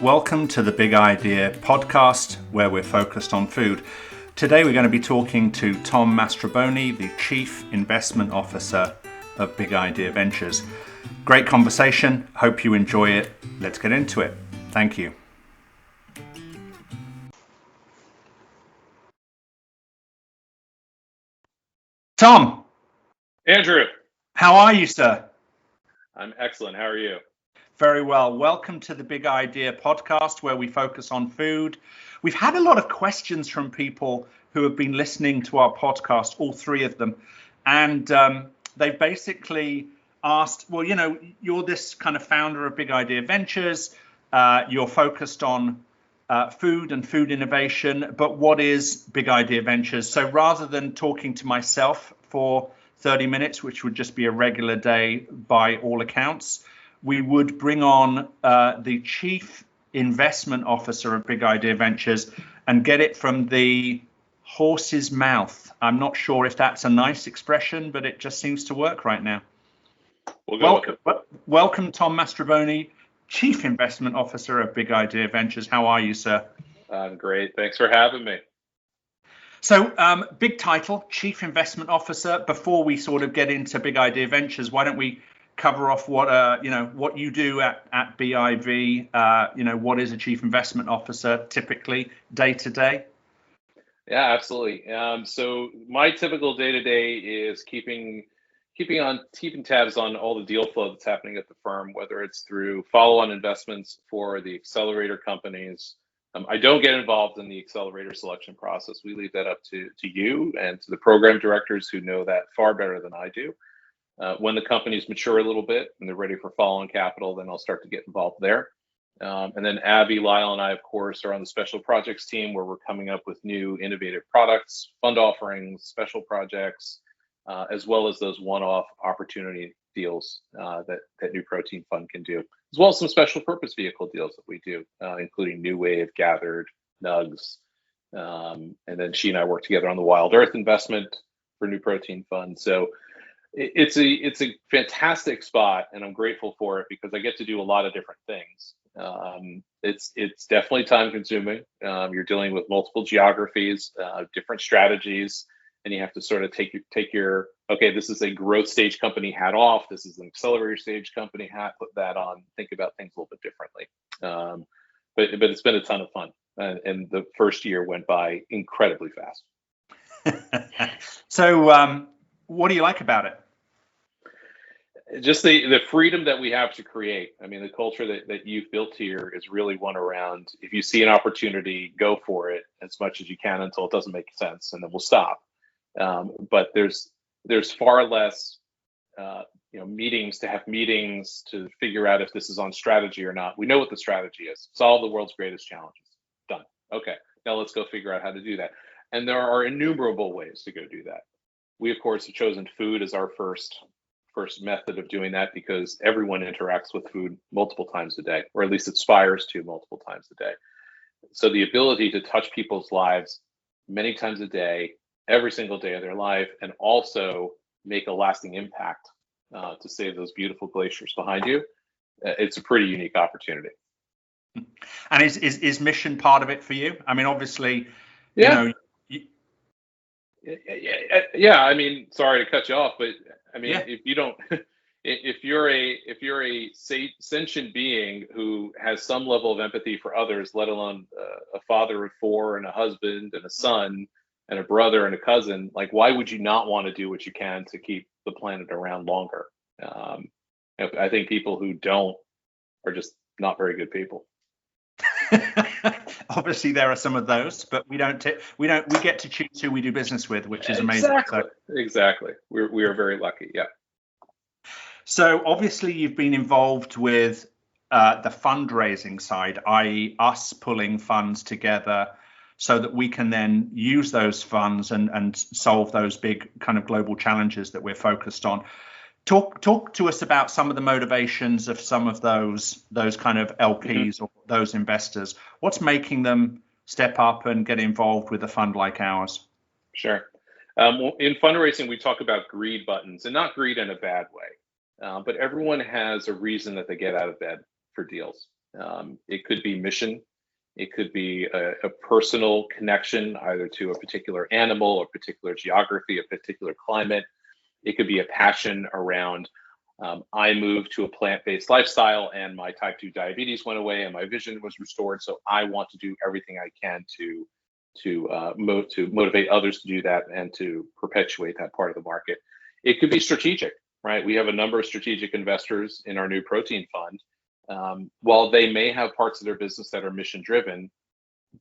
Welcome to the Big Idea podcast, where we're focused on food. Today we're going to be talking to Tom Mastrobuoni, the Chief Investment Officer of Big Idea Ventures. Great conversation. Hope you enjoy it. Let's get into it. Thank you. Tom. Andrew. How are you, sir? I'm excellent. How are you? Very well. Welcome to the Big Idea podcast, where we focus on food. We've had a lot of questions from people who have been listening to our podcast, all three of them. And they basically asked, well, you know, you're this kind of founder of Big Idea Ventures. You're focused on food and food innovation. But what is Big Idea Ventures? So rather than talking to myself for 30 minutes, which would just be a regular day by all accounts, we would bring on the Chief Investment Officer of Big Idea Ventures and get it from the horse's mouth. I'm not sure if that's a nice expression, but it just seems to work right now. Welcome, Tom Mastrobuoni, Chief Investment Officer of Big Idea Ventures. How are you, sir? I'm great. Thanks for having me. So big title, Chief Investment Officer. Before we sort of get into Big Idea Ventures, why don't we cover off what what you do at BIV? What is a Chief Investment Officer typically day to day? Yeah, absolutely. So my typical day to day is keeping tabs on all the deal flow that's happening at the firm, whether it's through follow-on investments for the accelerator companies. I don't get involved in the accelerator selection process. We leave that up to you and to the program directors who know that far better than I do. When the companies mature a little bit and they're ready for follow-on capital, then I'll start to get involved there. And then Abby, Lyle, and I, of course, are on the special projects team, where we're coming up with new innovative products, fund offerings, special projects, as well as those one-off opportunity deals that New Protein Fund can do, as well as some special purpose vehicle deals that we do, including New Wave, Gathered, Nugs. And then she and I work together on the Wild Earth investment for New Protein Fund. So it's a fantastic spot, and I'm grateful for it because I get to do a lot of different things. It's definitely time consuming. You're dealing with multiple geographies, different strategies, and you have to sort of take your okay, this is a growth stage company hat off, this is an accelerator stage company hat, put that on, think about things a little bit differently. But it's been a ton of fun, and the first year went by incredibly fast. So what do you like about it? Just the freedom that we have to create. I mean, the culture that you've built here is really one around, if you see an opportunity, go for it as much as you can until it doesn't make sense, and then we'll stop. But there's far less meetings to figure out if this is on strategy or not. We know what the strategy is: solve the world's greatest challenges. Done. Okay, now let's go figure out how to do that. And there are innumerable ways to go do that. We, of course, have chosen food as our first method of doing that because everyone interacts with food multiple times a day, or at least aspires to multiple times a day. So the ability to touch people's lives many times a day, every single day of their life, and also make a lasting impact to save those beautiful glaciers behind you, it's a pretty unique opportunity. And is mission part of it for you? I mean, obviously, yeah. Yeah, I mean, sorry to cut you off, but I mean, if you don't, if you're a sentient being who has some level of empathy for others, let alone a father of four and a husband and a son and a brother and a cousin, like, why would you not want to do what you can to keep the planet around longer? I think people who don't are just not very good people. Obviously, there are some of those, but we get to choose who we do business with, which is amazing. Exactly. We are very lucky. Yeah. So obviously, you've been involved with the fundraising side, i.e., us pulling funds together so that we can then use those funds and solve those big kind of global challenges that we're focused on. Talk to us about some of the motivations of some of those kind of LPs or those investors. What's making them step up and get involved with a fund like ours? Sure. In fundraising, we talk about greed buttons, and not greed in a bad way, but everyone has a reason that they get out of bed for deals. It could be mission. It could be a personal connection, either to a particular animal, a particular geography, a particular climate. It could be a passion around, I moved to a plant-based lifestyle and my type 2 diabetes went away and my vision was restored. So I want to do everything I can to motivate others to do that and to perpetuate that part of the market. It could be strategic, right? We have a number of strategic investors in our new protein fund. While they may have parts of their business that are mission driven,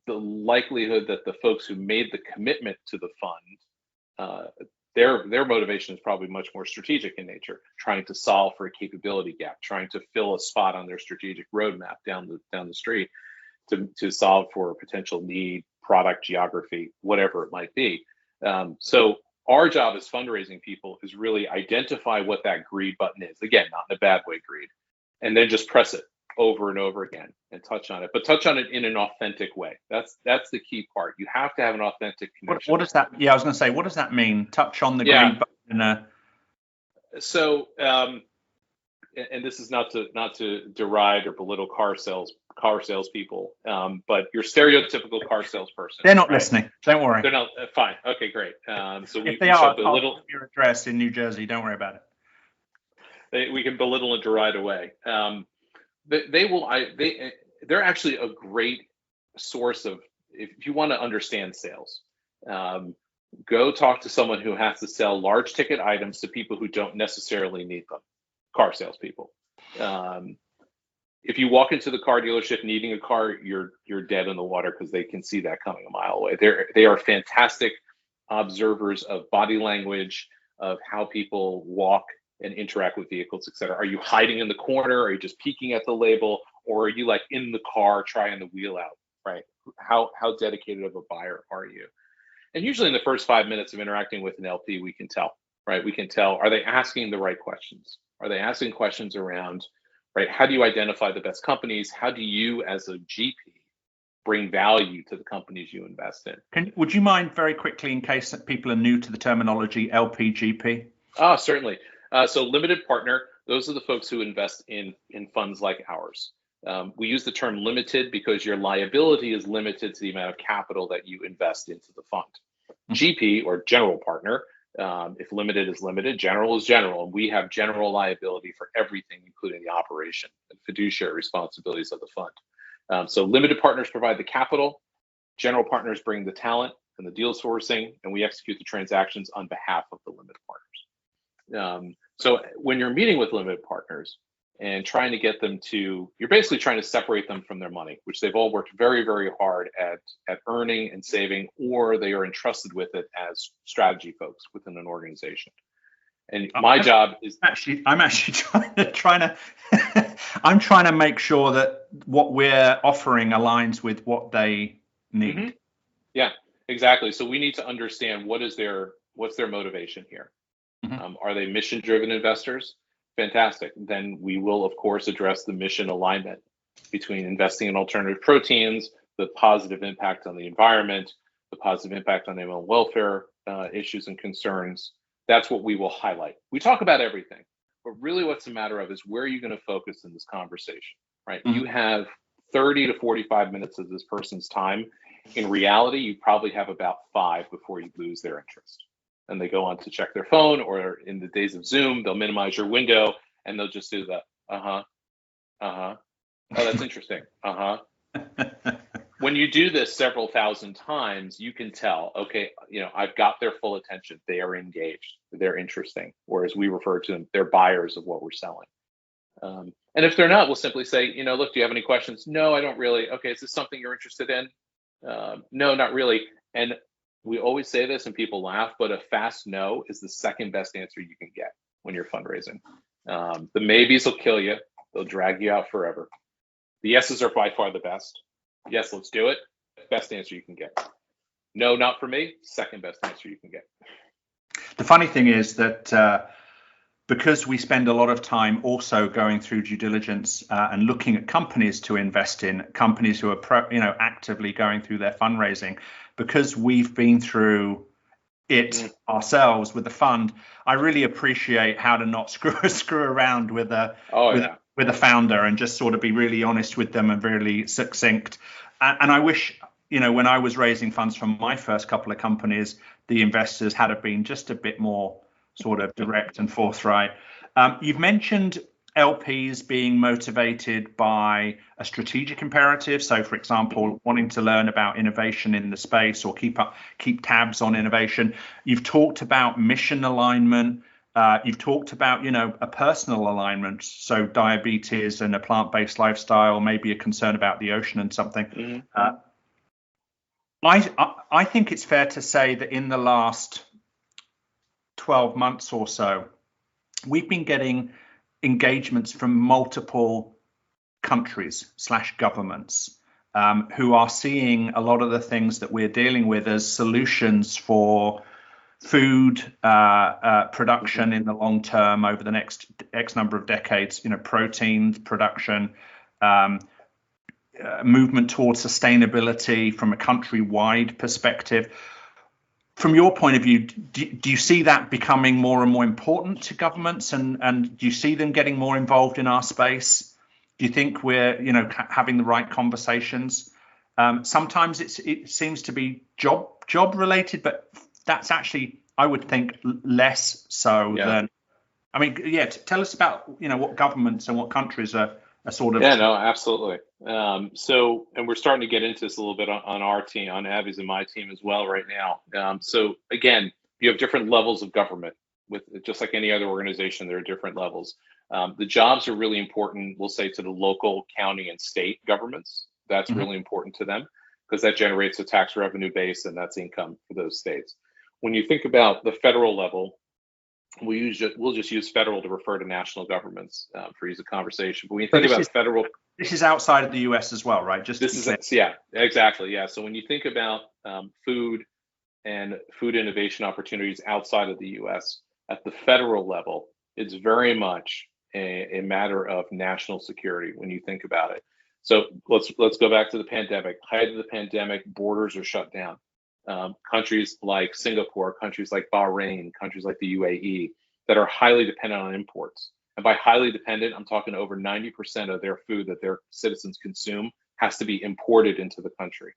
the likelihood that the folks who made the commitment to the fund, their motivation is probably much more strategic in nature, trying to solve for a capability gap, trying to fill a spot on their strategic roadmap down the street to solve for a potential need, product, geography, whatever it might be. So our job as fundraising people is really identify what that greed button is. Again, not in a bad way, greed, and then just press it over and over again and touch on it, but touch on it in an authentic way. That's the key part. You have to have an authentic connection. What does that? Yeah, I was going to say, what does that mean? Touch on the greed button. So, and this is not to deride or belittle car salespeople, but your stereotypical car salesperson. They're not listening. Don't worry. They're not. Fine. Okay, great. So if they are, belittle your address in New Jersey. Don't worry about it. We can belittle and deride away. They're actually a great source of, if you want to understand sales, go talk to someone who has to sell large ticket items to people who don't necessarily need them, car salespeople. If you walk into the car dealership needing a car, you're dead in the water because they can see that coming a mile away. They are fantastic observers of body language, of how people walk and interact with vehicles, et cetera. Are you hiding in the corner? Are you just peeking at the label? Or are you like in the car trying the wheel out, right? How dedicated of a buyer are you? And usually in the first 5 minutes of interacting with an LP, we can tell, right? We can tell, are they asking the right questions? Are they asking questions around, right? How do you identify the best companies? How do you as a GP bring value to the companies you invest in? Would you mind very quickly, in case that people are new to the terminology, LP, GP? Oh, certainly. So limited partner, those are the folks who invest in funds like ours. We use the term limited because your liability is limited to the amount of capital that you invest into the fund. GP, or general partner, if limited is limited, general is general, and we have general liability for everything, including the operation and fiduciary responsibilities of the fund. So limited partners provide the capital, general partners bring the talent and the deal sourcing, and we execute the transactions on behalf of the limited partners. So when you're meeting with limited partners and trying to get them to, you're basically trying to separate them from their money, which they've all worked very, very hard at earning and saving, or they are entrusted with it as strategy folks within an organization. And my job is I'm actually trying to I'm trying to make sure that what we're offering aligns with what they need. Mm-hmm. Yeah, exactly. So we need to understand what's their motivation here. Mm-hmm. Are they mission-driven investors? Fantastic. Then we will, of course, address the mission alignment between investing in alternative proteins, the positive impact on the environment, the positive impact on animal welfare issues and concerns. That's what we will highlight. We talk about everything, but really what's a matter of is where are you going to focus in this conversation, right? Mm-hmm. You have 30 to 45 minutes of this person's time. In reality, you probably have about 5 before you lose their interest. And they go on to check their phone, or in the days of Zoom, they'll minimize your window and they'll just do the oh, that's interesting. When you do this several thousand times, you can tell, okay, I've got their full attention. They are engaged. They're interesting. Or as we refer to them, they're buyers of what we're selling. And if they're not, we'll simply say, look, do you have any questions? No, I don't really. Okay, is this something you're interested in? No, not really. And we always say this and people laugh, but a fast no is the second best answer you can get when you're fundraising. The maybes will kill you. They'll drag you out forever. The yeses are by far the best. Yes, let's do it. Best answer you can get. No, not for me. Second best answer you can get. The funny thing is that because we spend a lot of time also going through due diligence and looking at companies to invest in, companies who are actively going through their fundraising, because we've been through it ourselves with the fund, I really appreciate how to not screw around with with a founder and just sort of be really honest with them and really succinct. And I wish, when I was raising funds from my first couple of companies, the investors had have been just a bit more sort of direct and forthright. You've mentioned LPs being motivated by a strategic imperative. So, for example, wanting to learn about innovation in the space or keep tabs on innovation. You've talked about mission alignment. You've talked about, a personal alignment. So diabetes and a plant-based lifestyle, maybe a concern about the ocean and something. Mm-hmm. I think it's fair to say that in the last 12 months or so, we've been getting engagements from multiple countries/governments who are seeing a lot of the things that we're dealing with as solutions for food production in the long term over the next X number of decades, protein production, movement towards sustainability from a country-wide perspective. From your point of view, do you see that becoming more and more important to governments, and do you see them getting more involved in our space? Do you think we're, having the right conversations? Sometimes it seems to be job related, but that's actually, I would think, less so than. I mean, tell us about what governments and what countries are sort of. Yeah, no, absolutely. So, and we're starting to get into this a little bit on our team, on Abby's and my team as well right now. So again, you have different levels of government. With just like any other organization, there are different levels. The jobs are really important, we'll say, to the local, county, and state governments. That's really important to them because that generates a tax revenue base, and that's income for those states. When you think about the federal level, we'll just use federal to refer to national governments for ease of conversation. But when you think about federal, this is outside of the U.S. as well, right? Yeah, exactly. Yeah. So when you think about food and food innovation opportunities outside of the U.S. at the federal level, it's very much a matter of national security when you think about it. So let's go back to the pandemic. Height of the pandemic, borders are shut down. Countries like Singapore, countries like Bahrain, countries like the UAE that are highly dependent on imports. And by highly dependent, I'm talking over 90% of their food that their citizens consume has to be imported into the country.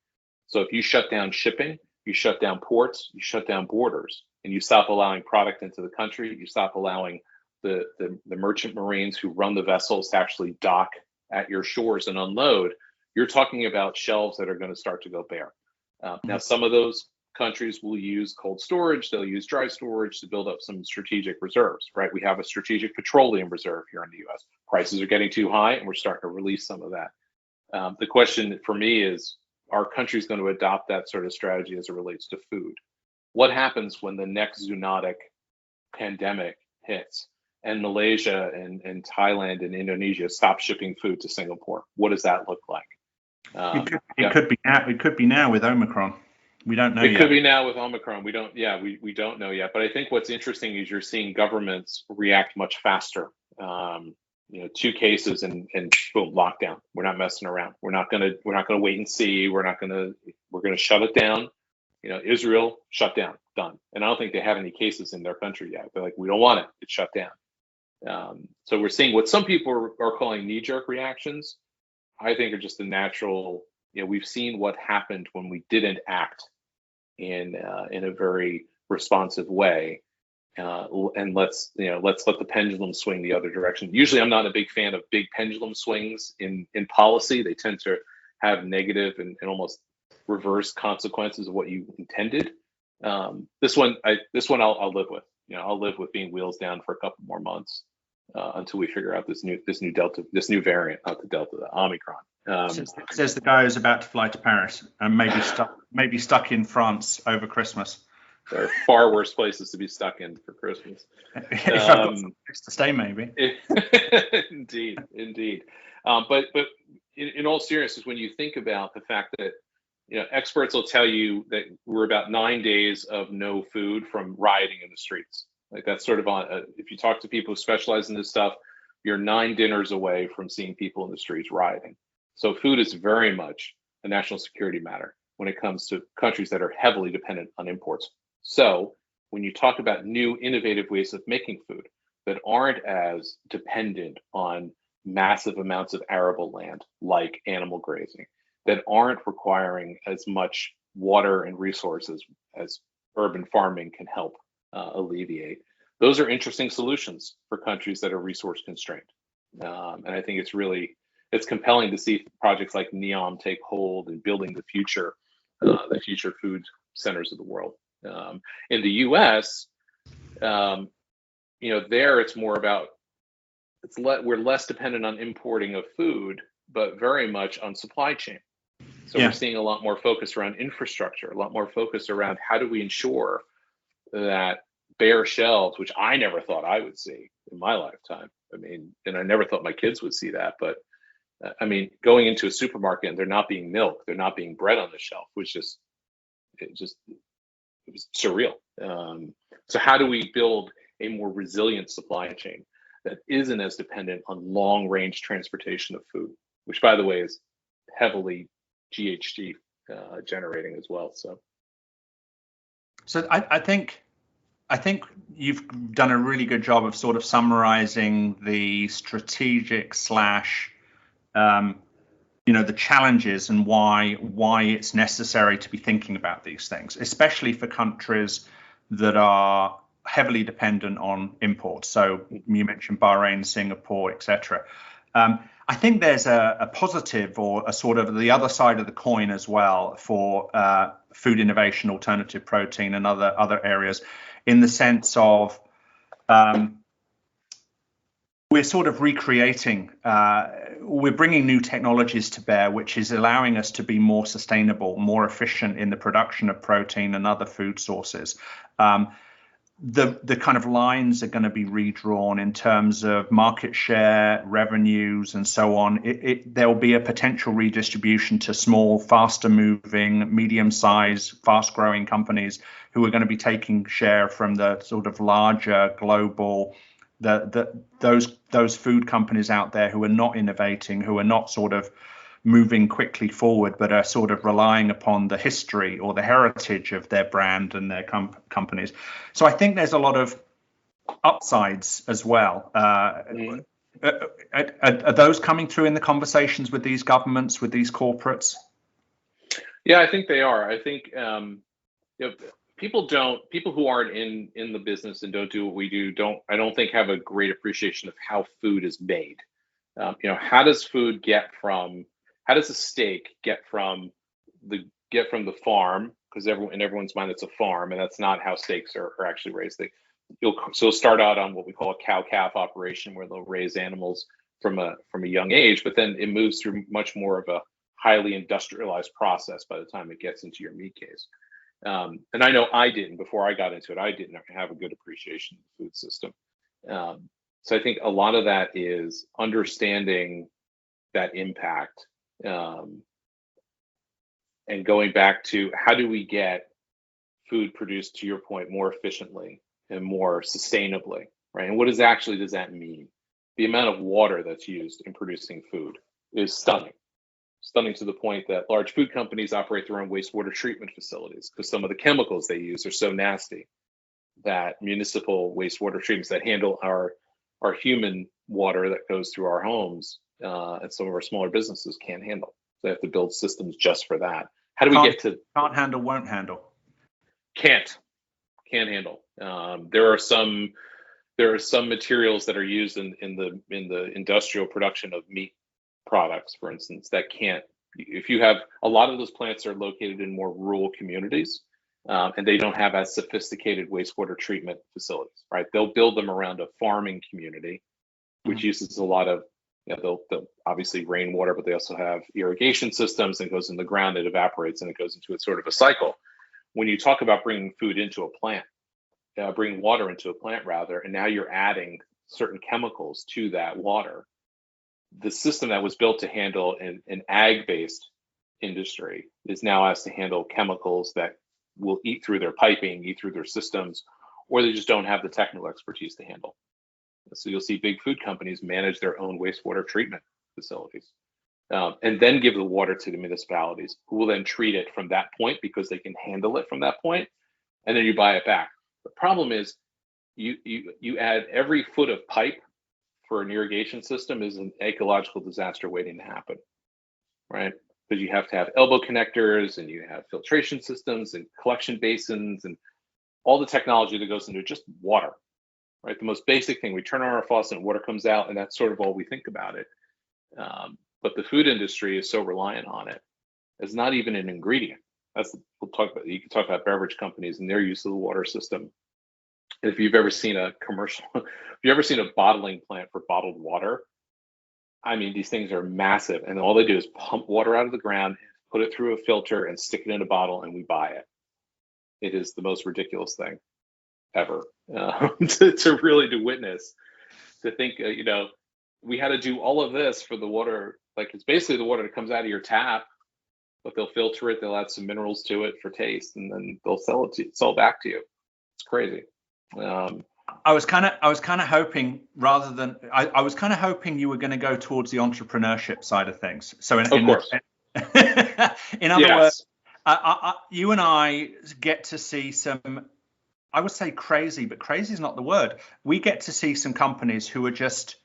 So if you shut down shipping, you shut down ports, you shut down borders, and you stop allowing product into the country, you stop allowing the merchant marines who run the vessels to actually dock at your shores and unload, you're talking about shelves that are going to start to go bare. Now, some of those countries will use cold storage, they'll use dry storage to build up some strategic reserves, right? We have a strategic petroleum reserve here in the US. Prices are getting too high and we're starting to release some of that. The question for me is, are countries going to adopt that sort of strategy as it relates to food? What happens when the next zoonotic pandemic hits and Malaysia and Thailand and Indonesia stop shipping food to Singapore? What does that look like? It could be now with Omicron. We don't know yet. It could be now with Omicron. We don't know yet. But I think what's interesting is you're seeing governments react much faster. 2 cases and boom, lockdown. We're not messing around. We're not gonna wait and see. We're gonna shut it down. Israel shut down, done. And I don't think they have any cases in their country yet. They're like, we don't want it. It's shut down. So we're seeing what some people are calling knee-jerk reactions. I think are just the natural. We've seen what happened when we didn't act in a very responsive way, and let's let the pendulum swing the other direction. Usually, I'm not a big fan of big pendulum swings in policy. They tend to have negative and almost reverse consequences of what you intended. This one I'll live with. I'll live with being wheels down for a couple more months. Until we figure out this new new variant, not the Delta, the Omicron. Says the guy who's about to fly to Paris and maybe stuck in France over Christmas. There are far worse places to be stuck in for Christmas. If I've got some place to stay, maybe. Indeed. But in all seriousness, when you think about the fact that experts will tell you that we're about 9 days of no food from rioting in the streets. Like that's sort of on. If you talk to people who specialize in this stuff, you're 9 dinners away from seeing people in the streets rioting. So food is very much a national security matter when it comes to countries that are heavily dependent on imports. So when you talk about new innovative ways of making food that aren't as dependent on massive amounts of arable land, like animal grazing, that aren't requiring as much water and resources as urban farming can help alleviate. Those are interesting solutions for countries that are resource constrained. And I think it's compelling to see projects like NEOM take hold in building the future food centers of the world. In the U.S., there it's more about we're less dependent on importing of food, but very much on supply chain. So we're seeing a lot more focus around infrastructure, a lot more focus around how do we ensure that bare shelves, which I never thought I would see in my lifetime. I mean, and I never thought my kids would see that, but I mean, going into a supermarket and there not being milk, there not being bread on the shelf was it was surreal. So how do we build a more resilient supply chain that isn't as dependent on long range transportation of food, which by the way is heavily GHG generating as well. So I think you've done a really good job of sort of summarizing the strategic the challenges and why it's necessary to be thinking about these things, especially for countries that are heavily dependent on imports. So you mentioned Bahrain, Singapore, etc. I think there's a positive or a sort of the other side of the coin as well for food innovation, alternative protein, and other areas, in the sense of we're sort of recreating, we're bringing new technologies to bear, which is allowing us to be more sustainable, more efficient in the production of protein and other food sources. The kind of lines are going to be redrawn in terms of market share, revenues, and so on. There will be a potential redistribution to small, faster moving, medium-sized, fast-growing companies who are going to be taking share from the sort of larger global, those food companies out there who are not innovating, who are not sort of moving quickly forward, but are sort of relying upon the history or the heritage of their brand and their companies. So I think there's a lot of upsides as well. Are those coming through in the conversations with these governments, with these corporates? Yeah, I think they are. I think people who aren't in the business and don't do what we do I don't think have a great appreciation of how food is made. How does food how does a steak get from the farm? Because in everyone's mind it's a farm, and that's not how steaks are actually raised. So start out on what we call a cow-calf operation, where they'll raise animals from a young age, but then it moves through much more of a highly industrialized process by the time it gets into your meat case. And I know before I got into it, I didn't have a good appreciation of the food system. So I think a lot of that is understanding that impact, and going back to how do we get food produced, to your point, more efficiently and more sustainably, right? And what does that mean? The amount of water that's used in producing food is stunning to the point that large food companies operate their own wastewater treatment facilities because some of the chemicals they use are so nasty that municipal wastewater treatments that handle our human water that goes through our homes and some of our smaller businesses can't handle. They have to build systems just for that. How do we get to can't handle, won't handle? Can't handle. There are some materials that are used in the industrial production of meat products, for instance, that can't. If you have a lot of those plants are located in more rural communities, and they don't have as sophisticated wastewater treatment facilities, right? They'll build them around a farming community, which uses a lot of, they'll obviously rainwater, but they also have irrigation systems, and it goes in the ground, it evaporates, and it goes into a sort of a cycle. When you talk about bringing food into a plant, bringing water into a plant rather, and now you're adding certain chemicals to that water, the system that was built to handle an ag-based industry is now asked to handle chemicals that will eat through their piping, eat through their systems, or they just don't have the technical expertise to handle. So you'll see big food companies manage their own wastewater treatment facilities, and then give the water to the municipalities, who will then treat it from that point because they can handle it from that point, and then you buy it back. The problem is you add every foot of pipe for an irrigation system is an ecological disaster waiting to happen, right? Because you have to have elbow connectors and you have filtration systems and collection basins and all the technology that goes into just water, right? The most basic thing, we turn on our faucet and water comes out, and that's sort of all we think about it. But the food industry is so reliant on it. It's not even an ingredient. We'll talk about. You can talk about beverage companies and their use of the water system. If you've ever seen a commercial, if you've ever seen a bottling plant for bottled water, I mean, these things are massive, and all they do is pump water out of the ground, put it through a filter, and stick it in a bottle, and we buy it. It is the most ridiculous thing ever to really to witness. To think, we had to do all of this for the water. Like, it's basically the water that comes out of your tap, but they'll filter it, they'll add some minerals to it for taste, and then they'll sell it back to you. It's crazy. I was kind of hoping, rather than I was kind of hoping you were going to go towards the entrepreneurship side of things. So in course. In other words, you and I get to see some, I would say crazy, but crazy is not the word. We get to see some companies who are just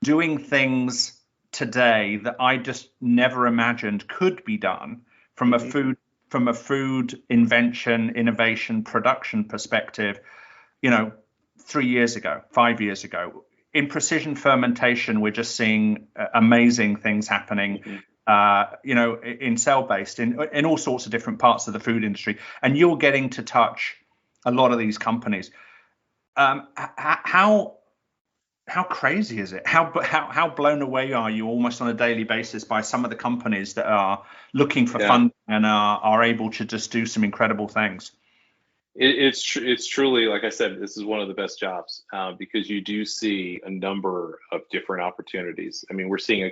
doing things today that I just never imagined could be done from a food invention, innovation, production perspective, 3 years ago, 5 years ago. In precision fermentation, we're just seeing amazing things happening, in cell-based, in all sorts of different parts of the food industry. And you're getting to touch a lot of these companies. How crazy is it? How blown away are you almost on a daily basis by some of the companies that are looking for funding and are able to just do some incredible things? It's truly, like I said, this is one of the best jobs because you do see a number of different opportunities. I mean, we're seeing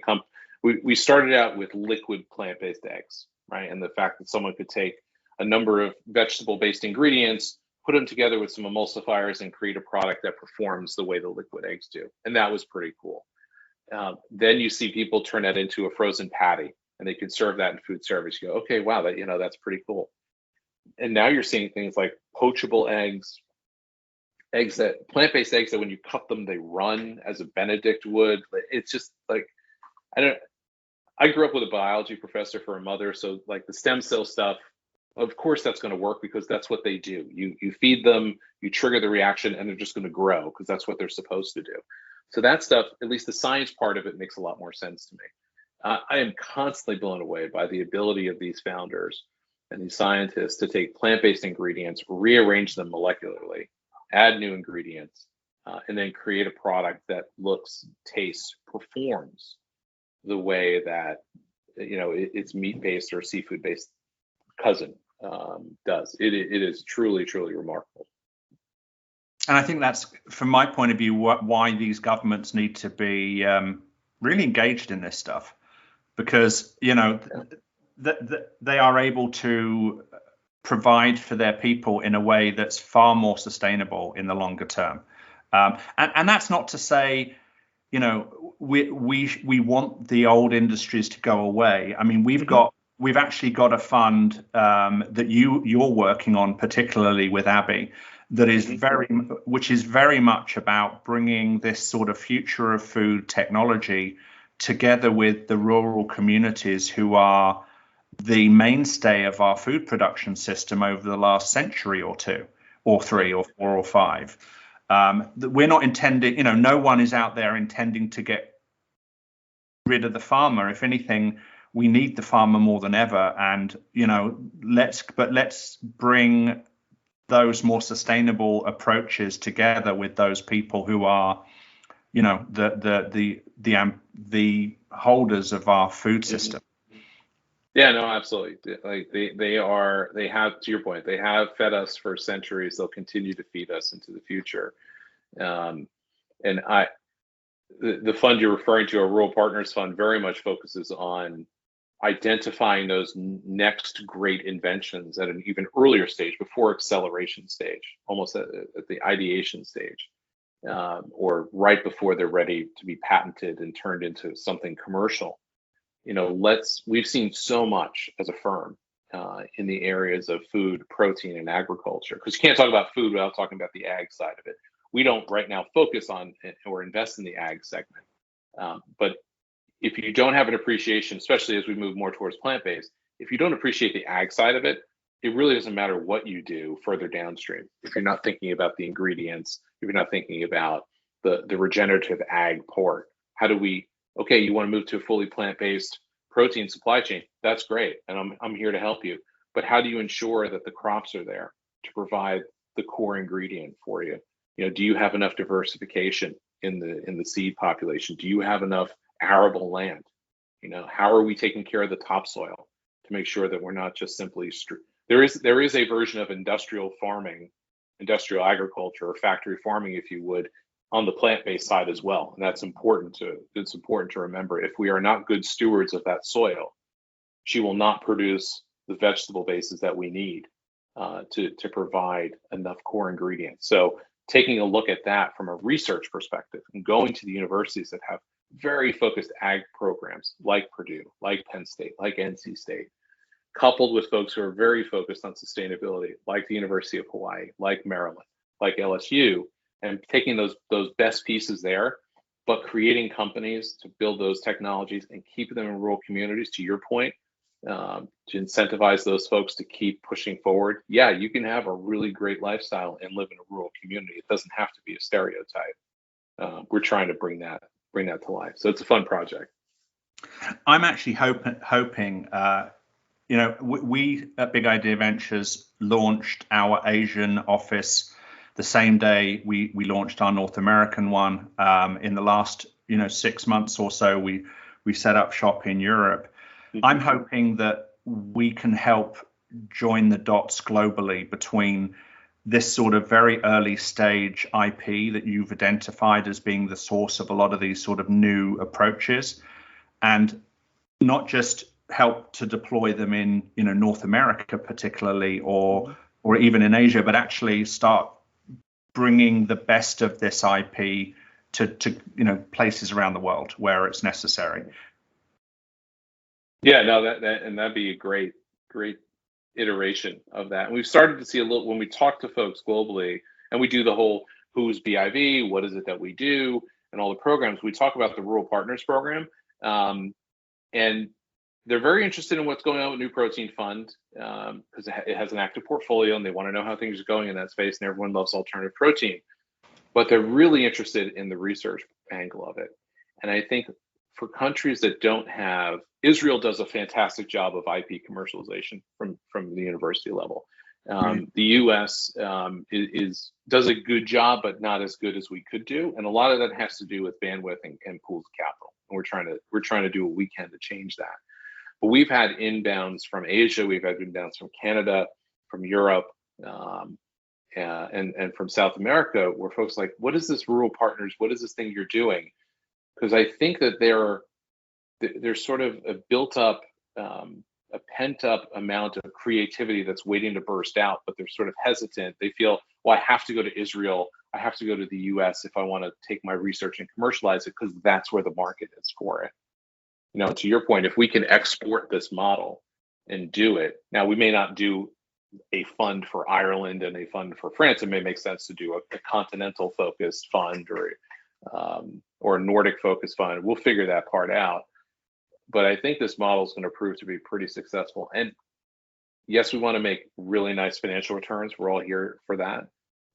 we started out with liquid plant-based eggs, right? And the fact that someone could take a number of vegetable-based ingredients, put them together with some emulsifiers, and create a product that performs the way the liquid eggs do. And that was pretty cool. Then you see people turn that into a frozen patty, and they can serve that in food service. You go, okay, wow, that's pretty cool. And now you're seeing things like poachable eggs, plant-based eggs that when you cut them, they run as a Benedict would. It's just like, I grew up with a biology professor for a mother. So like the stem cell stuff, of course that's going to work because that's what they do. You feed them, you trigger the reaction, and they're just going to grow because that's what they're supposed to do. So that stuff, at least the science part of it, makes a lot more sense to me. I am constantly blown away by the ability of these founders and these scientists to take plant-based ingredients, rearrange them molecularly, add new ingredients, and then create a product that looks, tastes, performs the way that its meat-based or seafood-based cousin does. It is truly, truly remarkable. And I think that's, from my point of view, why these governments need to be really engaged in this stuff, because they are able to provide for their people in a way that's far more sustainable in the longer term. And that's not to say, we want the old industries to go away. I mean, we've actually got a fund that you're working on, particularly with Abby, that is which is very much about bringing this sort of future of food technology together with the rural communities who are the mainstay of our food production system over the last century or two, or three, or four, or five. We're not intending, no one is out there intending to get rid of the farmer. If anything, we need the farmer more than ever. And, let's bring those more sustainable approaches together with those people who are, the holders of our food system. Yeah, no, absolutely. Like they have, to your point, they have fed us for centuries. They'll continue to feed us into the future. And the fund you're referring to, a Rural Partners Fund, very much focuses on identifying those next great inventions at an even earlier stage, before acceleration stage, almost at the ideation stage, or right before they're ready to be patented and turned into something commercial. We've seen so much as a firm in the areas of food, protein, and agriculture, because you can't talk about food without talking about the ag side of it. we don't right now focus on or invest in the ag segment. But if you don't have an appreciation, especially as we move more towards plant-based, if you don't appreciate the ag side of it, it really doesn't matter what you do further downstream. If you're not thinking about the ingredients, if you're not thinking about the regenerative ag port, okay, you want to move to a fully plant-based protein supply chain, that's great, and I'm here to help you. But how do you ensure that the crops are there to provide the core ingredient for you? Do you have enough diversification in the seed population? Do you have enough arable land? How are we taking care of the topsoil to make sure that we're not just simply there is a version of industrial farming, industrial agriculture, or factory farming, if you would, on the plant-based side as well. And that's important to remember. If we are not good stewards of that soil, she will not produce the vegetable bases that we need to provide enough core ingredients. So taking a look at that from a research perspective and going to the universities that have very focused ag programs like Purdue, like Penn State, like NC State, coupled with folks who are very focused on sustainability, like the University of Hawaii, like Maryland, like LSU, and taking those best pieces there, but creating companies to build those technologies and keep them in rural communities, to your point, to incentivize those folks to keep pushing forward. Yeah, you can have a really great lifestyle and live in a rural community. It doesn't have to be a stereotype. We're trying to bring that to life. So it's a fun project. I'm actually hoping we at Big Idea Ventures launched our Asian office the same day we launched our North American one. In the last 6 months or so, we set up shop in Europe. Mm-hmm. I'm hoping that we can help join the dots globally between this sort of very early stage IP that you've identified as being the source of a lot of these sort of new approaches, and not just help to deploy them in North America particularly, or even in Asia, but actually start bringing the best of this IP to places around the world where it's necessary. Yeah, no, that'd be a great iteration of that. And we've started to see a little when we talk to folks globally, and we do the whole who's BIV, what is it that we do, and all the programs. We talk about the Rural Partners Program, and they're very interested in what's going on with New Protein Fund because it has an active portfolio and they want to know how things are going in that space. And everyone loves alternative protein, but they're really interested in the research angle of it. And I think for countries that don't have, Israel does a fantastic job of IP commercialization from the university level. The U.S. does a good job, but not as good as we could do. And a lot of that has to do with bandwidth and pools of capital. And we're trying to do what we can to change that. But we've had inbounds from Asia, we've had inbounds from Canada, from Europe, and from South America, where folks are like, what is this Rural Partners? What is this thing you're doing? Because I think that there's sort of a built up, a pent up amount of creativity that's waiting to burst out, but they're sort of hesitant. They feel, well, I have to go to Israel, I have to go to the US if I want to take my research and commercialize it, because that's where the market is for it. To your point, if we can export this model and do it, now we may not do a fund for Ireland and a fund for France. It may make sense to do a continental focused fund or a Nordic focused fund. We'll figure that part out. But I think this model is going to prove to be pretty successful. And yes, we want to make really nice financial returns. We're all here for that.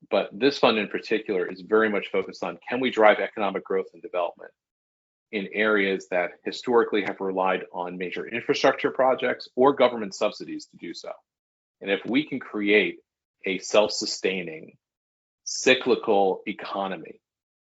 But this fund in particular is very much focused on, can we drive economic growth and development in areas that historically have relied on major infrastructure projects or government subsidies to do so. And if we can create a self-sustaining, cyclical economy,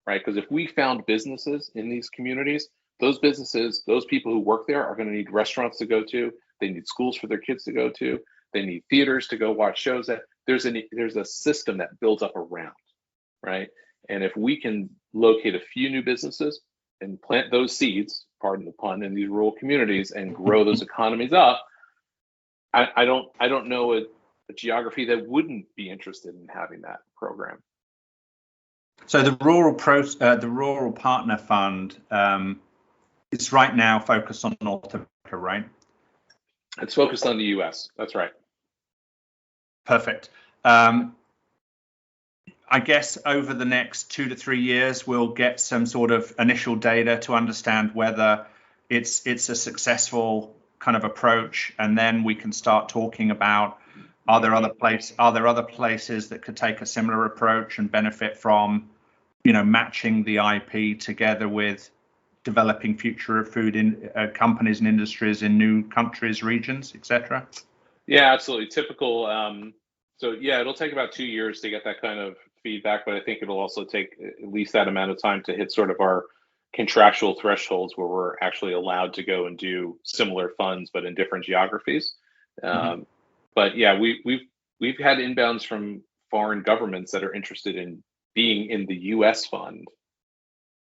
right? Because if we found businesses in these communities, those businesses, those people who work there are going to need restaurants to go to. They need schools for their kids to go to. They need theaters to go watch shows at. There's a system that builds up around, right? And if we can locate a few new businesses and plant those seeds, pardon the pun, in these rural communities and grow those economies up, I don't know a geography that wouldn't be interested in having that program. So the Rural Partner Fund is right now focused on North America, right? It's focused on the U.S. That's right. Perfect. I guess over the next 2 to 3 years, we'll get some sort of initial data to understand whether it's a successful kind of approach, and then we can start talking about are there other places that could take a similar approach and benefit from, matching the IP together with developing future of food in companies and industries in new countries, regions, etc. Yeah, absolutely. Typical. So yeah, it'll take about 2 years to get that kind of feedback, but I think it'll also take at least that amount of time to hit sort of our contractual thresholds where we're actually allowed to go and do similar funds, but in different geographies. But yeah, we've had inbounds from foreign governments that are interested in being in the U.S. fund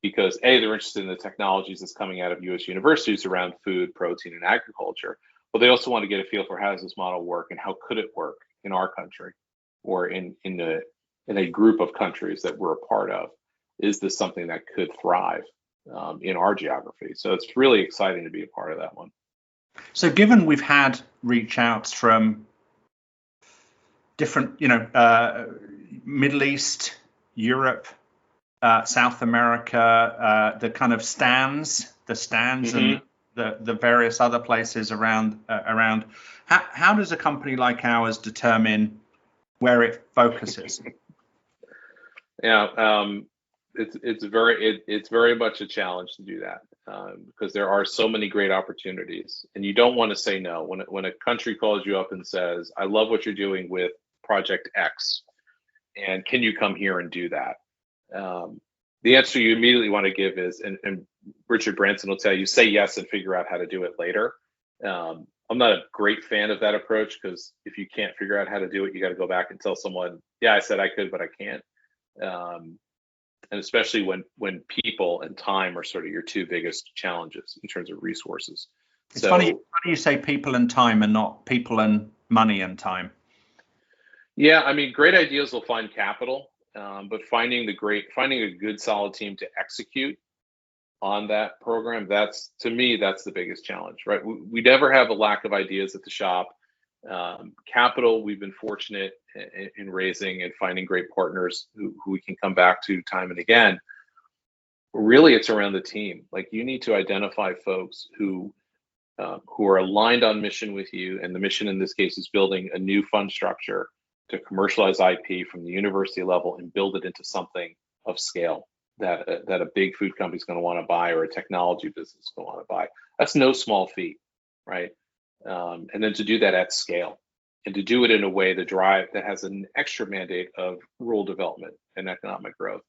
because they're interested in the technologies that's coming out of U.S. universities around food, protein, and agriculture. But they also want to get a feel for how does this model work and how could it work in our country or in a group of countries that we're a part of. Is this something that could thrive in our geography? So it's really exciting to be a part of that one. So given we've had reach outs from different, Middle East, Europe, South America, the kind of stands and the various other places around. How does a company like ours determine where it focuses? Yeah, it's very much a challenge to do that because there are so many great opportunities, and you don't want to say no when a country calls you up and says, "I love what you're doing with Project X, and can you come here and do that?" The answer you immediately want to give is, and Richard Branson will tell you, say yes and figure out how to do it later. I'm not a great fan of that approach because if you can't figure out how to do it, you got to go back and tell someone, yeah, I said I could, but I can't. And especially when people and time are sort of your two biggest challenges in terms of resources. It's funny you say people and time and not people and money and time. Yeah, I mean, great ideas will find capital, but finding a good solid team to execute on that program, that's the biggest challenge, right? We never have a lack of ideas at the shop. Capital, we've been fortunate in raising and finding great partners who we can come back to time and again. Really, it's around the team. Like you need to identify folks who are aligned on mission with you, and the mission in this case is building a new fund structure to commercialize IP from the university level and build it into something of scale that a big food company is going to want to buy or a technology business is going to want to buy. That's no small feat, right? And then to do that at scale and to do it in a way that has an extra mandate of rural development and economic growth.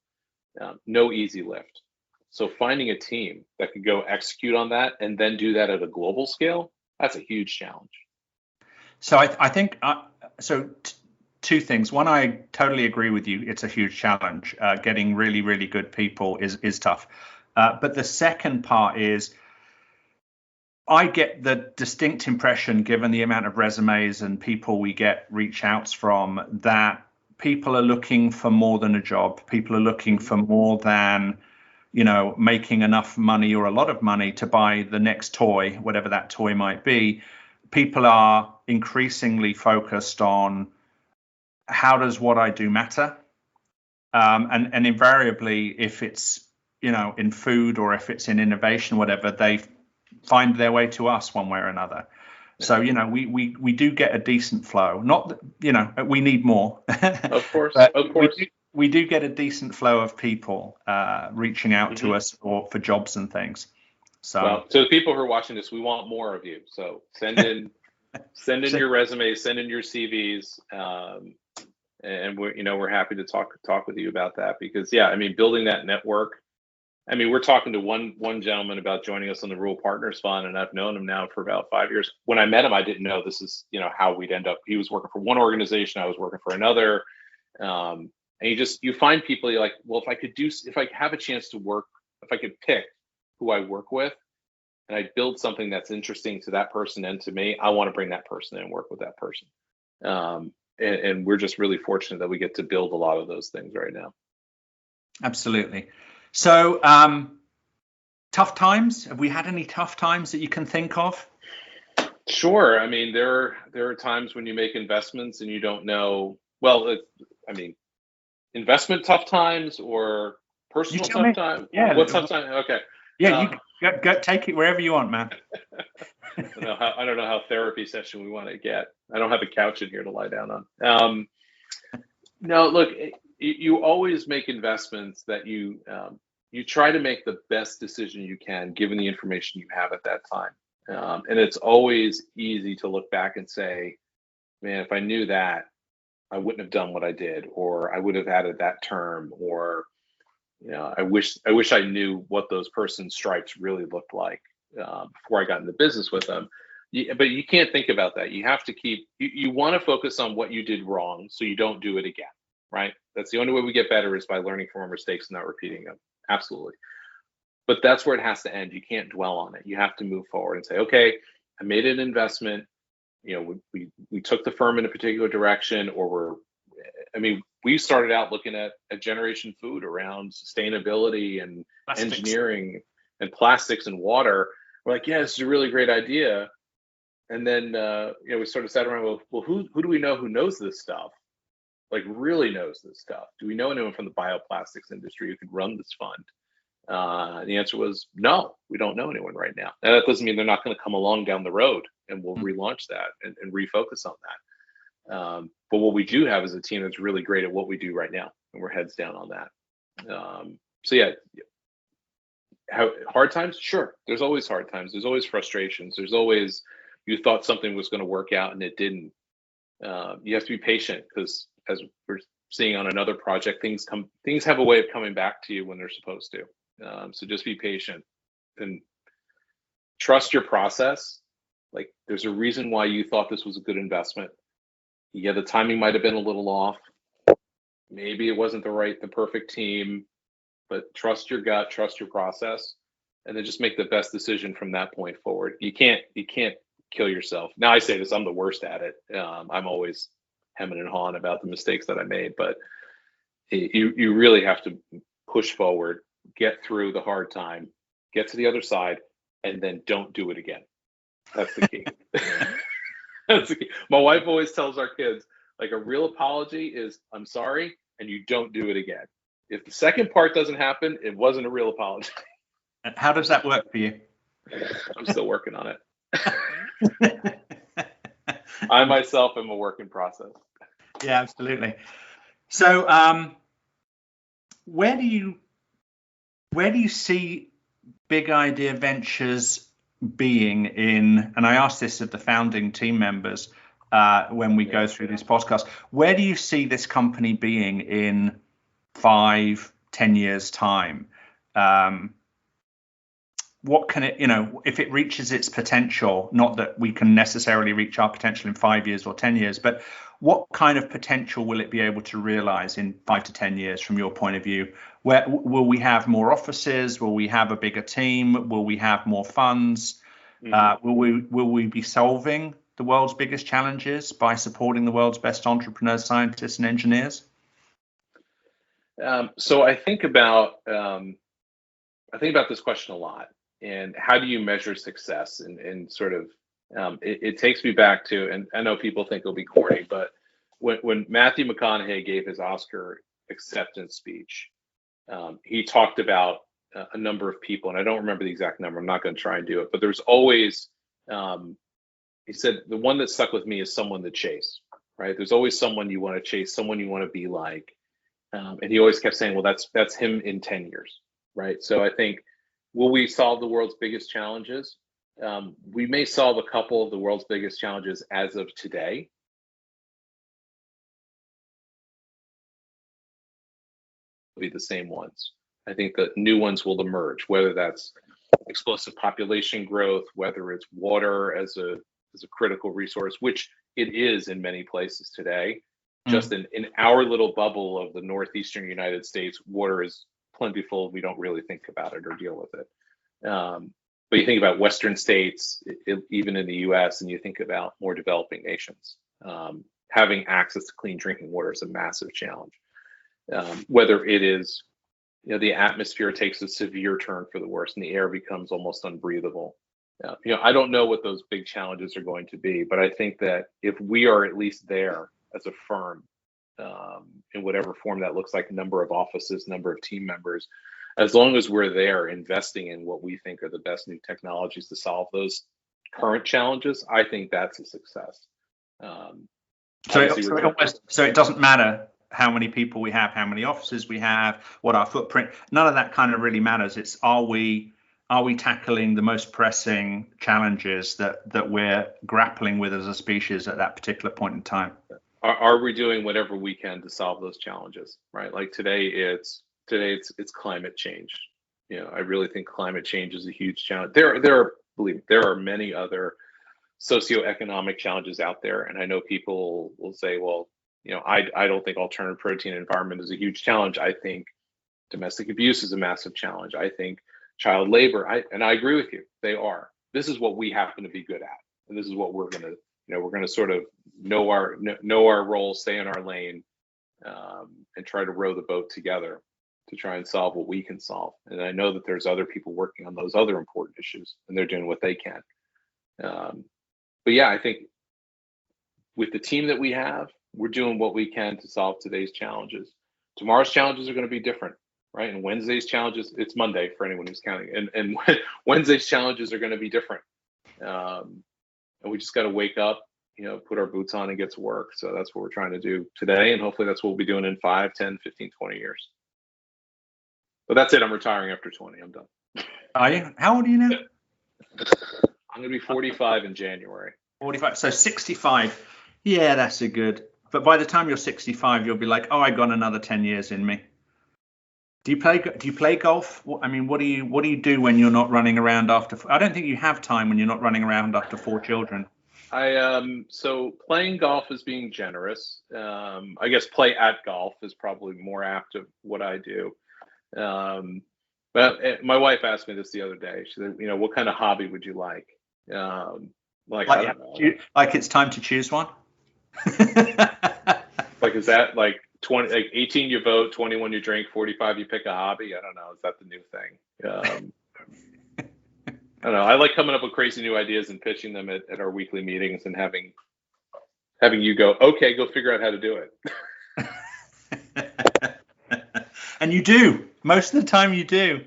No easy lift. So finding a team that could go execute on that and then do that at a global scale, that's a huge challenge. So I think, two things. One, I totally agree with you. It's a huge challenge. Getting really, really good people is tough. But the second part is, I get the distinct impression, given the amount of resumes and people we get reach outs from, that people are looking for more than a job. People are looking for more than, making enough money or a lot of money to buy the next toy, whatever that toy might be. People are increasingly focused on how does what I do matter? And invariably, if it's, in food or if it's in innovation, whatever, they find their way to us one way or another. So, we do get a decent flow. Not that, we need more. Of course, We do get a decent flow of people reaching out to us for jobs and things. So the people who are watching this, we want more of you. So send in your resumes, send in your CVs, and we're happy to talk with you about that because building that network. We're talking to one gentleman about joining us on the Rural Partners Fund, and I've known him now for about 5 years. When I met him, I didn't know this is how we'd end up. He was working for one organization, I was working for another, and you find people you're like, well, if I have a chance to work, if I could pick who I work with, and I build something that's interesting to that person and to me, I want to bring that person in and work with that person. And we're just really fortunate that we get to build a lot of those things right now. Absolutely. So, tough times. Have we had any tough times that you can think of? Sure. There are times when you make investments and you don't know. Well, investment tough times or personal tough time? Yeah. What tough time? Okay. Yeah, you go take it wherever you want, man. I don't know how therapy session we want to get. I don't have a couch in here to lie down on. No, look, you always make investments that you try to make the best decision you can given the information you have at that time. And it's always easy to look back and say, man, if I knew that, I wouldn't have done what I did, or I would have added that term, or I wish I knew what those person's stripes really looked like before I got into business with them. But you can't think about that. You have to you want to focus on what you did wrong so you don't do it again, right? That's the only way we get better, is by learning from our mistakes and not repeating them. Absolutely. But that's where it has to end. You can't dwell on it. You have to move forward and say, okay, I made an investment. We took the firm in a particular direction, or we started out looking at Generation Food around sustainability and plastics, engineering and plastics and water. We're like, yeah, this is a really great idea. And then, we sort of sat around, well, who do we know who knows this stuff? Like, really knows this stuff? Do we know anyone from the bioplastics industry who could run this fund? The answer was no, we don't know anyone right now. And that doesn't mean they're not going to come along down the road, and we'll relaunch that and refocus on that. But what we do have is a team that's really great at what we do right now, and we're heads down on that. So yeah, hard times? Sure. There's always hard times. There's always frustrations. There's always, you thought something was going to work out and it didn't. You have to be patient, because as we're seeing on another project, things have a way of coming back to you when they're supposed to. So just be patient and trust your process. Like, there's a reason why you thought this was a good investment. Yeah, the timing might have been a little off. Maybe it wasn't the perfect team, but trust your gut, trust your process, and then just make the best decision from that point forward. You can't kill yourself. Now, I say this, I'm the worst at it. I'm always hemming and hawing about the mistakes that I made, but you really have to push forward, get through the hard time, get to the other side, and then don't do it again. That's the key. That's the key. My wife always tells our kids, like, a real apology is, I'm sorry, and you don't do it again. If the second part doesn't happen, it wasn't a real apology. How does that work for you? I'm still working on it. I myself am a work in process. Yeah, absolutely. So where do you see Big Idea Ventures being in, and I asked this of the founding team members when we go through this podcast, where do you see this company being in 5-10 years time? What can it, if it reaches its potential, not that we can necessarily reach our potential in 5 years or 10 years, but what kind of potential will it be able to realize in 5 to 10 years from your point of view? Where will we have more offices? Will we have a bigger team? Will we have more funds? Will we be solving the world's biggest challenges by supporting the world's best entrepreneurs, scientists, and engineers? So I think about this question a lot. And how do you measure success? And sort of, it takes me back to, and I know people think it'll be corny, but when Matthew McConaughey gave his Oscar acceptance speech, he talked about a number of people, and I don't remember the exact number. I'm not going to try and do it, but there's always, he said, the one that stuck with me is someone to chase, right? There's always someone you want to chase, someone you want to be like. And he always kept saying, well, that's him in 10 years, right? So I think, will we solve the world's biggest challenges? We may solve a couple of the world's biggest challenges as of today. Be the same ones. I think that new ones will emerge, whether that's explosive population growth, whether it's water as a critical resource, which it is in many places today. Just in our little bubble of the northeastern United States, water is plentiful. We don't really think about it or deal with it. But you think about Western states, even in the US, and you think about more developing nations, having access to clean drinking water is a massive challenge. Whether it is, the atmosphere takes a severe turn for the worse and the air becomes almost unbreathable. I don't know what those big challenges are going to be, but I think that if we are at least there as a firm, in whatever form that looks like, number of offices, number of team members. As long as we're there investing in what we think are the best new technologies to solve those current challenges, I think that's a success. So it doesn't matter how many people we have, how many offices we have, what our footprint, none of that kind of really matters. It's are we tackling the most pressing challenges that we're grappling with as a species at that particular point in time? Are we doing whatever we can to solve those challenges, right? Like today it's climate change. I really think climate change is a huge challenge. There are many other socioeconomic challenges out there, and I know people will say, well, I don't think alternative protein environment is a huge challenge. I think domestic abuse is a massive challenge. I think child labor, and I agree with you, they are. This is what we happen to be good at, and this is what we're gonna sort of know our role, stay in our lane, and try to row the boat together to try and solve what we can solve. And I know that there's other people working on those other important issues, and they're doing what they can. But yeah, I think with the team that we have, we're doing what we can to solve today's challenges. Tomorrow's challenges are going to be different, right? And Wednesday's challenges, it's Monday for anyone who's counting, and Wednesday's challenges are going to be different. And we just got to wake up, put our boots on and get to work. So that's what we're trying to do today. And hopefully that's what we'll be doing in 5, 10, 15, 20 years. But that's it. I'm retiring after 20. I'm done. Are you? How old are you now? I'm going to be 45 in January. 45. So 65. Yeah, that's a good. But by the time you're 65, you'll be like, oh, I got another 10 years in me. Do you play golf? I mean, what do you do when you're not running around after? I don't think you have time when you're not running around after 4 children. So playing golf is being generous. I guess play at golf is probably more apt of what I do. But my wife asked me this the other day. She said, what kind of hobby would you like? Like I don't know. Like it's time to choose one. Like, is that like 20, like 18 you vote, 21 you drink, 45 you pick a hobby? I don't know. Is that the new thing? I don't know. I like coming up with crazy new ideas and pitching them at our weekly meetings and having you go, okay, go figure out how to do it. And you do. Most of the time you do.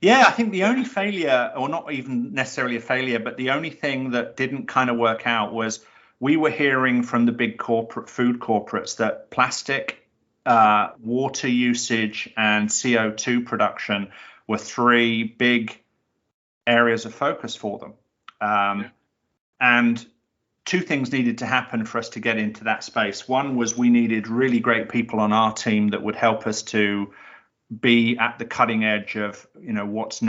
Yeah, I think the only failure, or not even necessarily a failure, but the only thing that didn't kind of work out was we were hearing from the big food corporates that plastic, water usage, and CO2 production were 3 big areas of focus for them. And 2 things needed to happen for us to get into that space. One was we needed really great people on our team that would help us to be at the cutting edge of what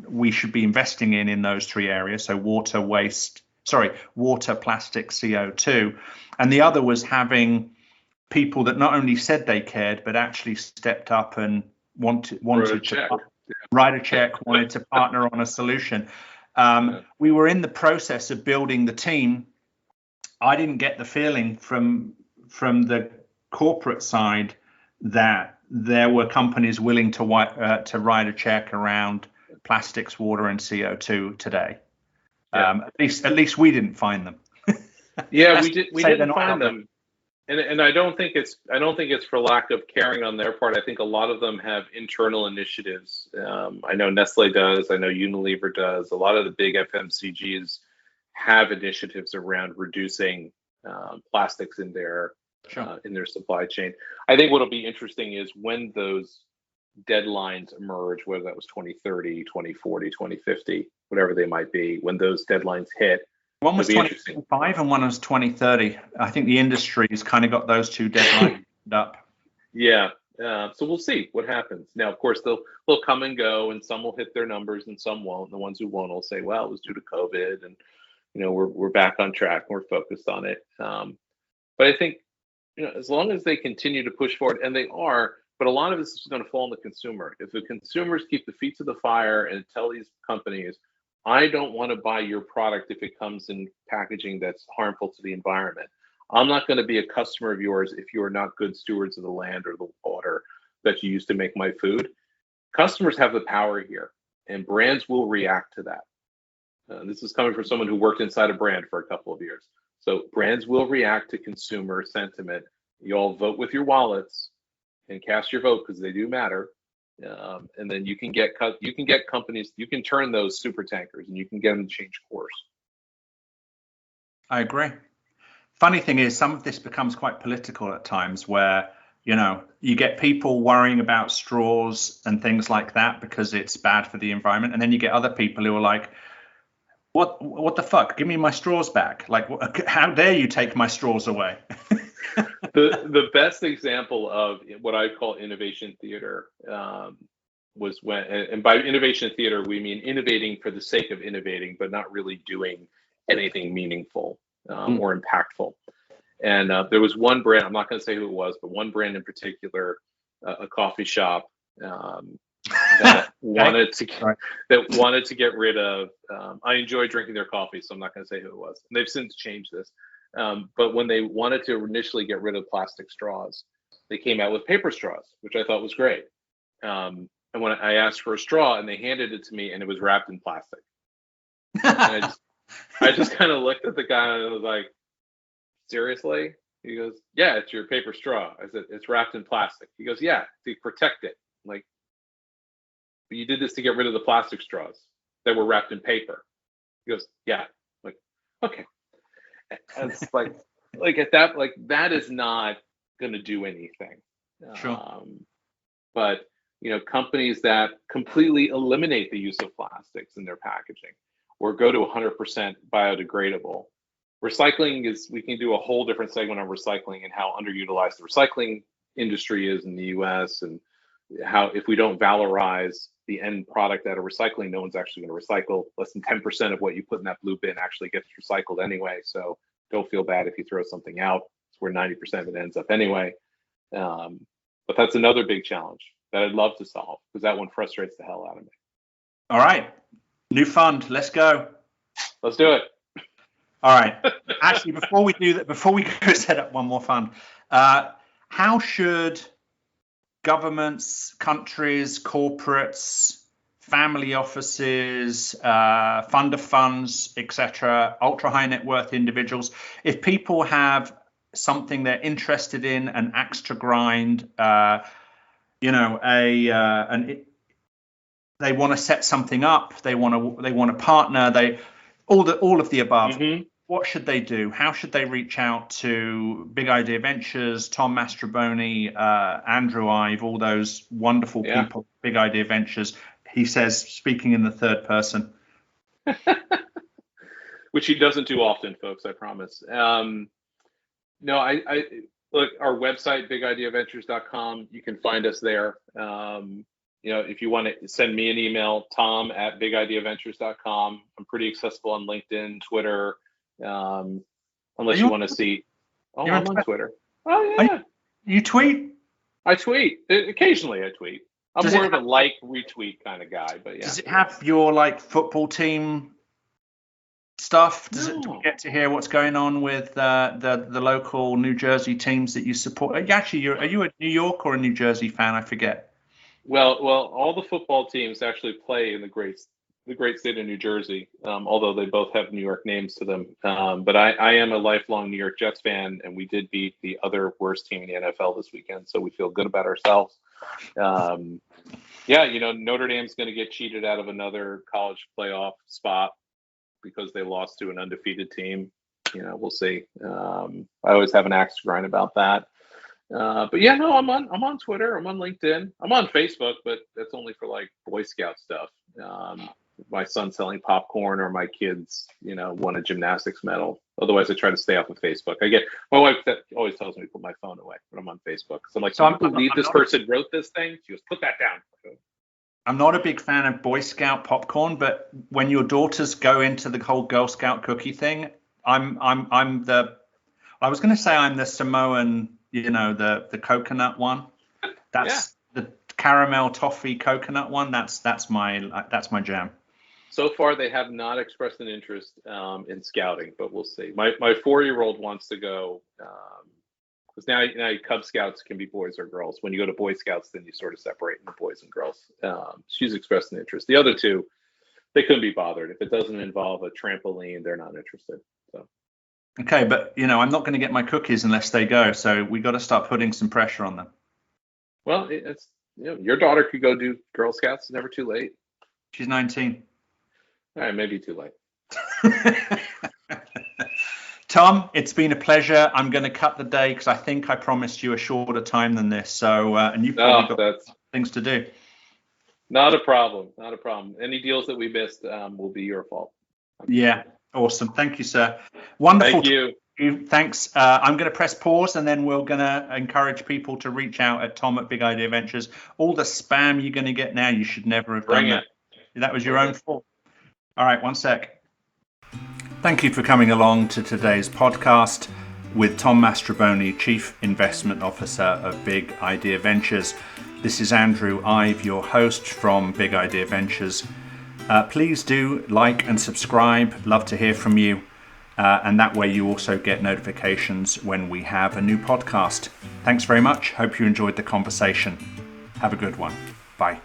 we should be investing in those 3 areas. So water, plastic, CO2. And the other was having people that not only said they cared, but actually stepped up and wanted to write a check, wanted to partner on a solution. We were in the process of building the team. I didn't get the feeling from the corporate side that there were companies willing to write a check around plastics, water, and CO2 today. At least we didn't find them. Yeah, we didn't find them. And I don't think it's for lack of caring on their part. I think a lot of them have internal initiatives. I know Nestle does. I know Unilever does. A lot of the big FMCGs have initiatives around reducing plastics in their supply chain. I think what'll be interesting is when those deadlines emerge, whether that was 2030, 2040, 2050, whatever they might be, when those deadlines hit. One was 2025 and one was 2030. I think the industry has kind of got those 2 deadlines up. Yeah. So we'll see what happens. Now, of course, they'll come and go, and some will hit their numbers and some won't. The ones who won't will say, well, it was due to COVID, and we're back on track and we're focused on it. But I think as long as they continue to push forward, and they are, but a lot of this is going to fall on the consumer. If the consumers keep the feet to the fire and tell these companies, I don't want to buy your product if it comes in packaging that's harmful to the environment. I'm not going to be a customer of yours if you are not good stewards of the land or the water that you use to make my food. Customers have the power here, and brands will react to that. This is coming from someone who worked inside a brand for a couple of years. So brands will react to consumer sentiment You all vote with your wallets and cast your vote because they do matter. And then you can get companies, you can turn those super tankers and you can get them to change course. I agree. Funny thing is, some of this becomes quite political at times where, you get people worrying about straws and things like that because it's bad for the environment. And then you get other people who are like, what the fuck? Give me my straws back. Like, how dare you take my straws away? The best example of what I call innovation theater was when, and by innovation theater, we mean innovating for the sake of innovating, but not really doing anything meaningful or impactful. And there was one brand, I'm not going to say who it was, but one brand in particular, a coffee shop that wanted to get rid of. I enjoy drinking their coffee, so I'm not going to say who it was. And they've since changed this. But when they wanted to initially get rid of plastic straws, they came out with paper straws, which I thought was great. And when I asked for a straw, and they handed it to me, and it was wrapped in plastic. And I just kind of looked at the guy and I was like, seriously? He goes, yeah, it's your paper straw. I said, it's wrapped in plastic. He goes, yeah, to protect it. I'm like, but you did this to get rid of the plastic straws that were wrapped in paper. He goes, yeah. I'm like, okay. And it's like at that, like that is not going to do anything. Sure. But companies that completely eliminate the use of plastics in their packaging or go to 100% biodegradable. Recycling we can do a whole different segment on recycling and how underutilized the recycling industry is in the US, and how if we don't valorize the end product out of recycling, no one's actually going to recycle. Less than 10% of what you put in that blue bin actually gets recycled anyway. So don't feel bad if you throw something out. It's where 90% of it ends up anyway. But that's another big challenge that I'd love to solve because that one frustrates the hell out of me. All right. New fund. Let's go. Let's do it. All right. Actually, before we do that, before we go set up one more fund, how should governments, countries, corporates, family offices, fund of funds, etc., ultra high net worth individuals, if people have something they're interested in, an axe to grind, they want to set something up, they want to partner, all of the above. Mm-hmm. What should they do? How should they reach out to Big Idea Ventures, Tom Mastrobuoni, Andrew Ive, all those wonderful people, Big Idea Ventures? He says, speaking in the third person. Which he doesn't do often, folks, I promise. No, I look, our website, bigideaventures.com, you can find us there. If you want to send me an email, tom@bigideaventures.com. I'm pretty accessible on LinkedIn, Twitter, unless you want to see. Oh, I'm on Twitter. Oh, yeah. You tweet? I tweet. Occasionally I tweet. I'm more of a retweet kind of guy, but yeah. Does it have your football team stuff? Do you get to hear what's going on with the local New Jersey teams that you support? Actually, are you a New York or a New Jersey fan? I forget. Well, all the football teams actually play in the great state of New Jersey, although they both have New York names to them. But I am a lifelong New York Jets fan, and we did beat the other worst team in the NFL this weekend, so we feel good about ourselves. Notre Dame's going to get cheated out of another college playoff spot because they lost to an undefeated team. We'll see. I always have an axe to grind about that. But yeah, no, I'm on Twitter, I'm on LinkedIn, I'm on Facebook, but that's only for Boy Scout stuff. My son selling popcorn or my kids, won a gymnastics medal. Otherwise, I try to stay off of Facebook. My wife that always tells me to put my phone away when I'm on Facebook. So I'm like, can you believe this person wrote this thing? She goes, put that down. I'm not a big fan of Boy Scout popcorn, but when your daughters go into the whole Girl Scout cookie thing, I was going to say I'm the Samoan, the coconut one. That's the caramel toffee coconut one. That's my jam. So far, they have not expressed an interest in scouting, but we'll see. My 4-year-old wants to go because now Cub Scouts can be boys or girls. When you go to Boy Scouts, then you sort of separate into boys and girls. She's expressed an interest. The other two, they couldn't be bothered. If it doesn't involve a trampoline, they're not interested. So Okay, but I'm not going to get my cookies unless they go. So we got to start putting some pressure on them. Well, it's your daughter could go do Girl Scouts. It's never too late. She's 19. All right, maybe too late. Tom, it's been a pleasure. I'm going to cut the day because I think I promised you a shorter time than this. So, and you've probably got things to do. Not a problem. Not a problem. Any deals that we missed will be your fault. Yeah, awesome. Thank you, sir. Wonderful. Thank you. Thanks. I'm going to press pause and then we're going to encourage people to reach out at Tom at Big Idea Ventures. All the spam you're going to get now, you should never have done that. That was your own fault. All right, one sec. Thank you for coming along to today's podcast with Tom Mastrobuoni, Chief Investment Officer of Big Idea Ventures. This is Andrew Ive, your host from Big Idea Ventures. Please do like and subscribe. Love to hear from you. And that way you also get notifications when we have a new podcast. Thanks very much. Hope you enjoyed the conversation. Have a good one. Bye.